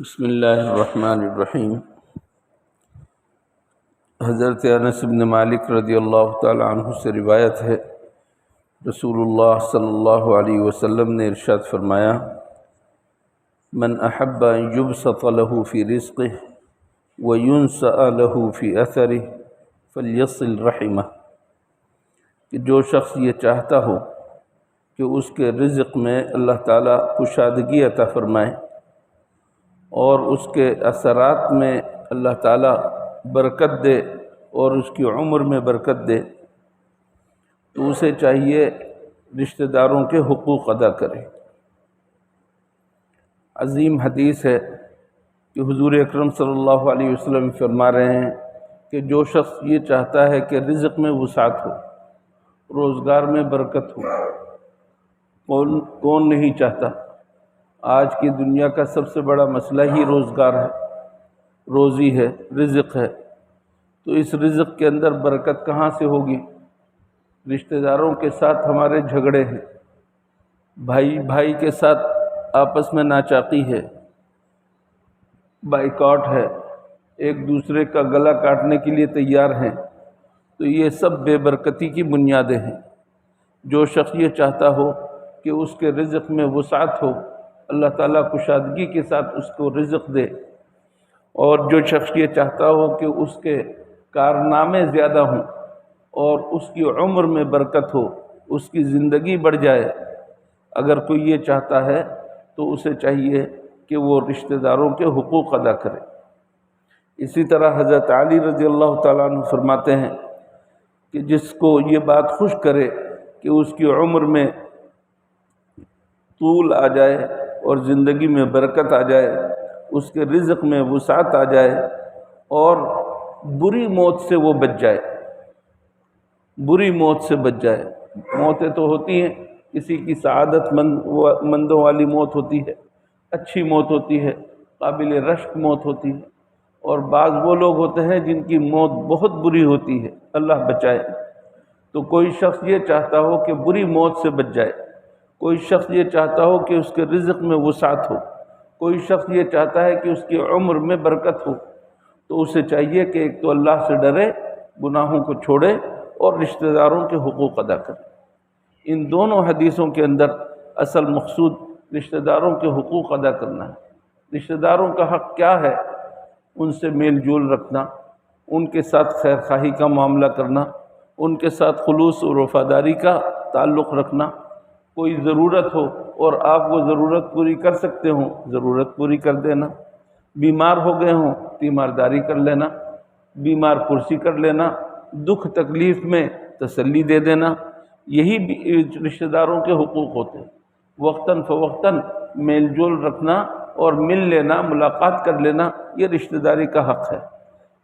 بسم اللہ الرحمن الرحیم۔ حضرت انس بن مالک رضی اللہ تعالی عنہ سے روایت ہے، رسول اللہ صلی اللہ علیہ وسلم نے ارشاد فرمایا، من احب ان یبسط له فی رزقہ وینسأ له فی اثرہ فلیصل رحمہ، کہ جو شخص یہ چاہتا ہو کہ اس کے رزق میں اللہ تعالیٰ کشادگی عطا فرمائے اور اس کے اثرات میں اللہ تعالیٰ برکت دے اور اس کی عمر میں برکت دے، تو اسے چاہیے رشتہ داروں کے حقوق ادا کرے۔ عظیم حدیث ہے کہ حضور اکرم صلی اللہ علیہ وسلم فرما رہے ہیں کہ جو شخص یہ چاہتا ہے کہ رزق میں وسعت ہو، روزگار میں برکت ہو، کون نہیں چاہتا؟ آج کی دنیا کا سب سے بڑا مسئلہ ہی روزگار ہے، روزی ہے، رزق ہے۔ تو اس رزق کے اندر برکت کہاں سے ہوگی؟ رشتہ داروں کے ساتھ ہمارے جھگڑے ہیں، بھائی بھائی کے ساتھ آپس میں ناچاقی ہے، بائیکاٹ ہے، ایک دوسرے کا گلا کاٹنے کے لیے تیار ہیں، تو یہ سب بے برکتی کی بنیادیں ہیں۔ جو شخص یہ چاہتا ہو کہ اس کے رزق میں وسعت ہو، اللہ تعالیٰ کشادگی کے ساتھ اس کو رزق دے، اور جو شخص یہ چاہتا ہو کہ اس کے کارنامے زیادہ ہوں اور اس کی عمر میں برکت ہو، اس کی زندگی بڑھ جائے، اگر کوئی یہ چاہتا ہے تو اسے چاہیے کہ وہ رشتہ داروں کے حقوق ادا کرے۔ اسی طرح حضرت علی رضی اللہ تعالیٰ عنہ فرماتے ہیں کہ جس کو یہ بات خوش کرے کہ اس کی عمر میں طول آ جائے اور زندگی میں برکت آ جائے، اس کے رزق میں وسعت آ جائے اور بری موت سے وہ بچ جائے، بری موت سے بچ جائے۔ موتیں تو ہوتی ہیں، کسی کی سعادت مندوں والی موت ہوتی ہے، اچھی موت ہوتی ہے، قابل رشک موت ہوتی ہے، اور بعض وہ لوگ ہوتے ہیں جن کی موت بہت بری ہوتی ہے، اللہ بچائے۔ تو کوئی شخص یہ چاہتا ہو کہ بری موت سے بچ جائے، کوئی شخص یہ چاہتا ہو کہ اس کے رزق میں وسعت ہو، کوئی شخص یہ چاہتا ہے کہ اس کی عمر میں برکت ہو، تو اسے چاہیے کہ ایک تو اللہ سے ڈرے، گناہوں کو چھوڑے اور رشتہ داروں کے حقوق ادا کرے۔ ان دونوں حدیثوں کے اندر اصل مقصود رشتہ داروں کے حقوق ادا کرنا ہے۔ رشتہ داروں کا حق کیا ہے؟ ان سے میل جول رکھنا، ان کے ساتھ خیر خواہی کا معاملہ کرنا، ان کے ساتھ خلوص اور وفاداری کا تعلق رکھنا۔ کوئی ضرورت ہو اور آپ وہ ضرورت پوری کر سکتے ہوں، ضرورت پوری کر دینا، بیمار ہو گئے ہوں تیمارداری کر لینا، بیمار پرسی کر لینا، دکھ تکلیف میں تسلی دے دینا، یہی رشتہ داروں کے حقوق ہوتے ہیں۔ وقتاً فوقتاً میل جول رکھنا اور مل لینا، ملاقات کر لینا، یہ رشتہ داری کا حق ہے۔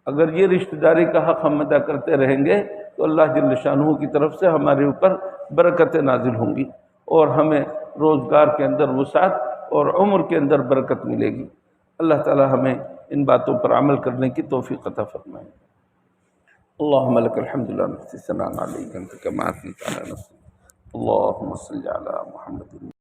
اگر یہ رشتہ داری کا حق ہم ادا کرتے رہیں گے تو اللہ جل شانہ کی طرف سے ہمارے اوپر برکتیں نازل ہوں گی اور ہمیں روزگار کے اندر وسعت اور عمر کے اندر برکت ملے گی۔ اللہ تعالی ہمیں ان باتوں پر عمل کرنے کی توفیق عطا فرمائے۔ اللہم لک الحمد لا نحصی ثناء علیک انت کما اثنیت علی نفسک، اللہم صل علی محمد۔